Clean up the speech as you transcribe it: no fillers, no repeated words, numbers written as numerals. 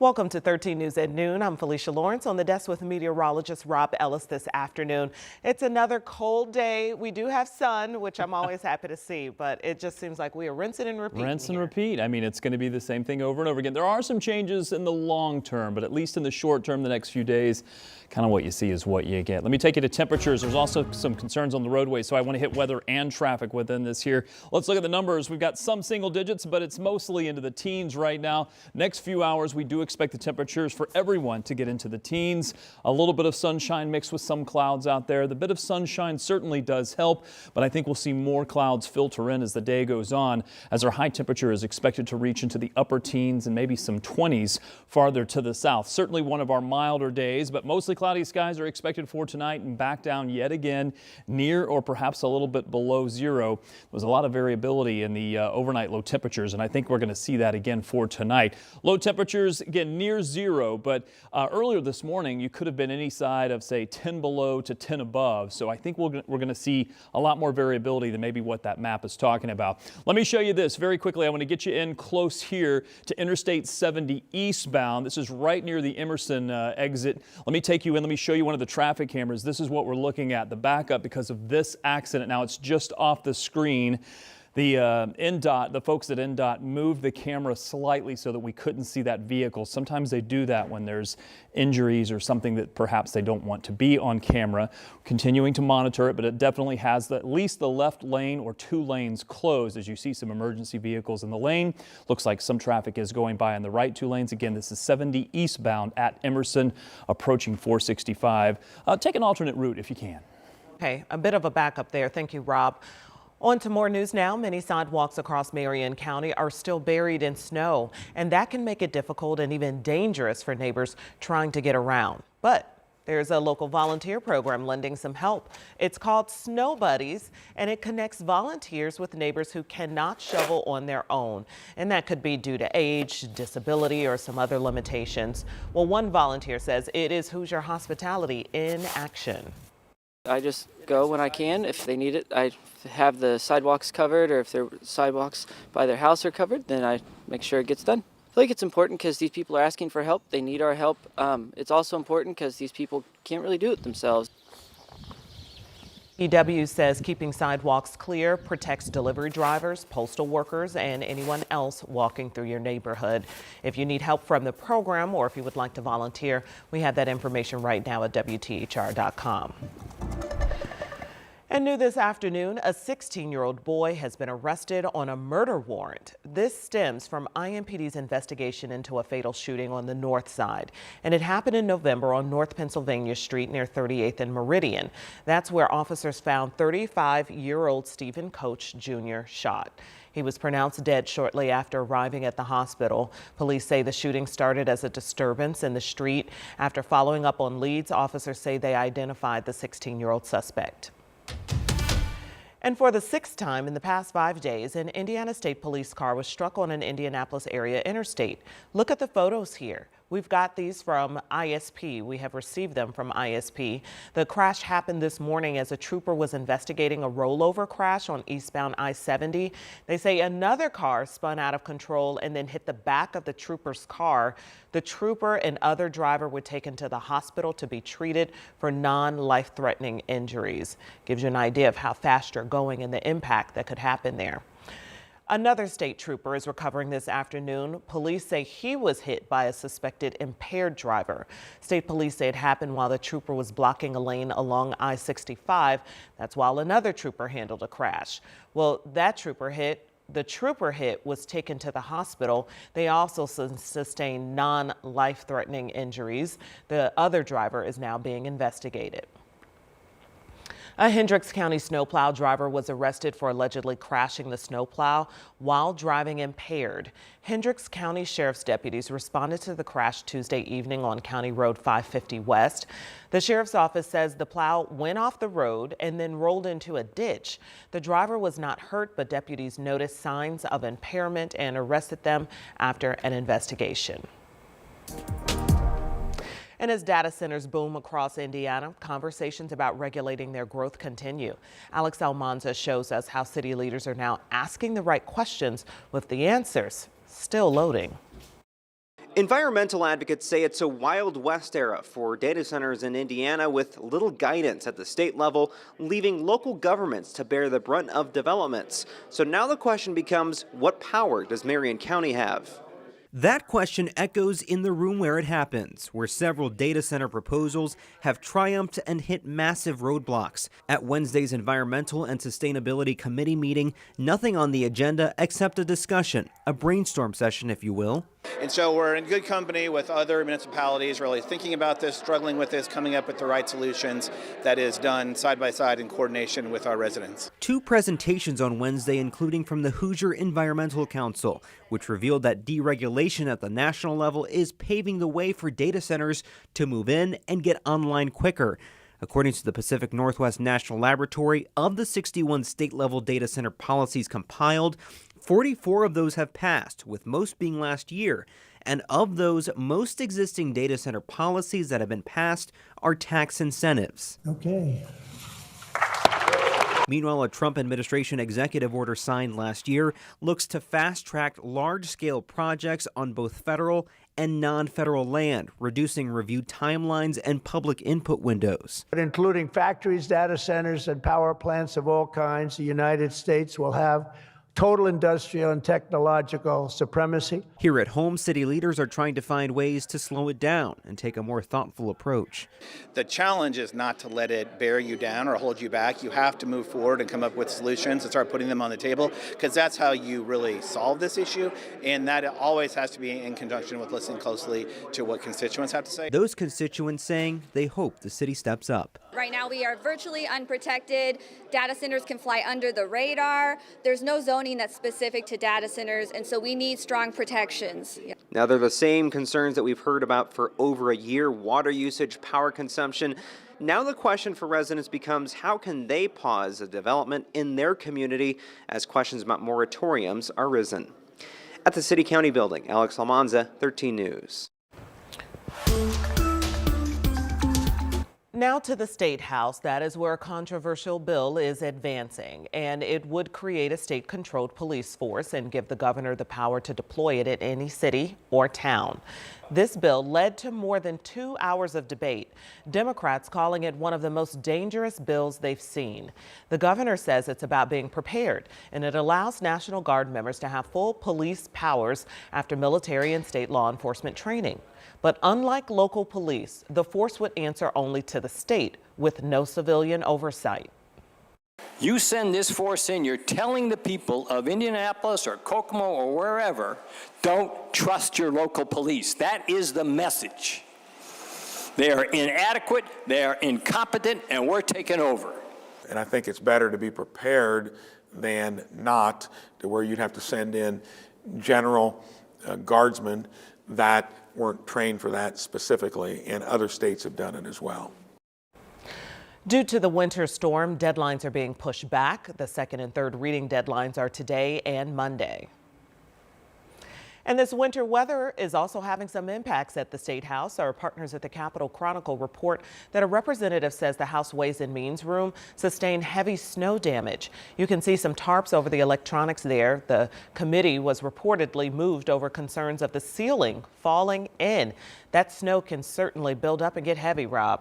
Welcome to 13 News at Noon. I'm Felicia Lawrence on the desk with meteorologist Rob Ellis this afternoon. It's another cold day. We do have sun, which I'm always happy to see, but it just seems like we are rinsing and repeating. Rinse and repeat. I mean, it's going to be the same thing over and over again. There are some changes in the long term, but at least in the short term, the next few days, kind of what you see is what you get. Let me take you to temperatures. There's also some concerns on the roadway, so I want to hit weather and traffic within this here. Let's look at the numbers. We've got some single digits, but it's mostly into the teens right now. Next few hours, we do expect the temperatures for everyone to get into the teens. A little bit of sunshine mixed with some clouds out there. The bit of sunshine certainly does help, but I think we'll see more clouds filter in as the day goes on, as our high temperature is expected to reach into the upper teens and maybe some 20s farther to the south. Certainly one of our milder days, but mostly cloudy skies are expected for tonight and back down yet again near or perhaps a little bit below zero. There's a lot of variability in the overnight low temperatures, and I think we're going to see that again for tonight. Low temperatures again near zero, but earlier this morning you could have been any side of say 10 below to 10 above. So I think we're going to see a lot more variability than maybe what that map is talking about. Let me show you this very quickly. I want to get you in close here to Interstate 70 eastbound. This is right near the Emerson exit. Let me take you in. Let me show you one of the traffic cameras. This is what we're looking at, the backup because of this accident. Now it's just off the screen. The the folks at NDOT moved the camera slightly so that we couldn't see that vehicle. Sometimes they do that when there's injuries or something that perhaps they don't want to be on camera. Continuing to monitor it, but it definitely has at least the left lane or two lanes closed as you see some emergency vehicles in the lane. Looks like some traffic is going by on the right two lanes. Again, this is 70 eastbound at Emerson approaching 465. Take an alternate route if you can. Okay, a bit of a backup there. Thank you, Rob. On to more news now. Many sidewalks across Marion County are still buried in snow, and that can make it difficult and even dangerous for neighbors trying to get around. But there's a local volunteer program lending some help. It's called Snow Buddies, and it connects volunteers with neighbors who cannot shovel on their own. And that could be due to age, disability, or some other limitations. Well, one volunteer says it is Hoosier hospitality in action. I just go when I can. If they need it, I have the sidewalks covered, or if their sidewalks by their house are covered, then I make sure it gets done. I feel like it's important because these people are asking for help. They need our help. It's also important because these people can't really do it themselves. EW says keeping sidewalks clear protects delivery drivers, postal workers, and anyone else walking through your neighborhood. If you need help from the program or if you would like to volunteer, we have that information right now at WTHR.com. And new this afternoon, a 16-year-old boy has been arrested on a murder warrant. This stems from IMPD's investigation into a fatal shooting on the north side. And it happened in November on North Pennsylvania Street near 38th and Meridian. That's where officers found 35-year-old Stephen Coach Jr. shot. He was pronounced dead shortly after arriving at the hospital. Police say the shooting started as a disturbance in the street. After following up on leads, officers say they identified the 16-year-old suspect. And for the sixth time in the past 5 days, an Indiana State Police car was struck on an Indianapolis area interstate. Look at the photos here. We've got these from ISP. We have received them from ISP. The crash happened this morning as a trooper was investigating a rollover crash on eastbound I-70. They say another car spun out of control and then hit the back of the trooper's car. The trooper and other driver were taken to the hospital to be treated for non-life-threatening injuries. Gives you an idea of how fast you're going and the impact that could happen there. Another state trooper is recovering this afternoon. Police say he was hit by a suspected impaired driver. State police say it happened while the trooper was blocking a lane along I-65. That's while another trooper handled a crash. Well, the trooper hit was taken to the hospital. They also sustained non-life-threatening injuries. The other driver is now being investigated. A Hendricks County snowplow driver was arrested for allegedly crashing the snowplow while driving impaired. Hendricks County Sheriff's deputies responded to the crash Tuesday evening on County Road 550 West. The sheriff's office says the plow went off the road and then rolled into a ditch. The driver was not hurt, but deputies noticed signs of impairment and arrested them after an investigation. And as data centers boom across Indiana, conversations about regulating their growth continue. Alex Almanza shows us how city leaders are now asking the right questions with the answers still loading. Environmental advocates say it's a Wild West era for data centers in Indiana, with little guidance at the state level, leaving local governments to bear the brunt of developments. So now the question becomes, what power does Marion County have? That question echoes in the room where it happens, where several data center proposals have triumphed and hit massive roadblocks. At Wednesday's Environmental and Sustainability Committee meeting, nothing on the agenda except a discussion, a brainstorm session, if you will. And so we're in good company with other municipalities really thinking about this, struggling with this, coming up with the right solutions that is done side by side in coordination with our residents. Two presentations on Wednesday, including from the Hoosier Environmental Council, which revealed that deregulation at the national level is paving the way for data centers to move in and get online quicker. According to the Pacific Northwest National Laboratory, of the 61 state-level data center policies compiled, 44 of those have passed, with most being last year. And of those, most existing data center policies that have been passed are tax incentives. Okay. Meanwhile, a Trump administration executive order signed last year looks to fast-track large-scale projects on both federal and non-federal land, reducing review timelines and public input windows. But including factories, data centers, and power plants of all kinds, the United States will have total industrial and technological supremacy. Here at home, city leaders are trying to find ways to slow it down and take a more thoughtful approach. The challenge is not to let it bear you down or hold you back. You have to move forward and come up with solutions and start putting them on the table, because that's how you really solve this issue. And that always has to be in conjunction with listening closely to what constituents have to say. Those constituents saying they hope the city steps up. Right now we are virtually unprotected. Data centers can fly under the radar. There's no zoning that's specific to data centers, and so we need strong protections. Now, they're the same concerns that we've heard about for over a year: water usage, power consumption. Now the question for residents becomes, how can they pause a development in their community as questions about moratoriums are risen? At the City County Building, Alex Almanza, 13 News. Now to the Statehouse. That is where a controversial bill is advancing, and it would create a state-controlled police force and give the governor the power to deploy it at any city or town. This bill led to more than 2 hours of debate, Democrats calling it one of the most dangerous bills they've seen. The governor says it's about being prepared, and it allows National Guard members to have full police powers after military and state law enforcement training. But unlike local police, the force would answer only to the state with no civilian oversight. You send this force in, you're telling the people of Indianapolis or Kokomo or wherever, don't trust your local police. That is the message. They are inadequate, they are incompetent, and we're taking over. And I think it's better to be prepared than not, to where you'd have to send in general guardsmen that weren't trained for that specifically, and other states have done it as well. Due to the winter storm, deadlines are being pushed back. The second and third reading deadlines are today and Monday. And this winter weather is also having some impacts at the Statehouse. Our partners at the Capitol Chronicle report that a representative says the House Ways and Means room sustained heavy snow damage. You can see some tarps over the electronics there. The committee was reportedly moved over concerns of the ceiling falling in. That snow can certainly build up and get heavy, Rob.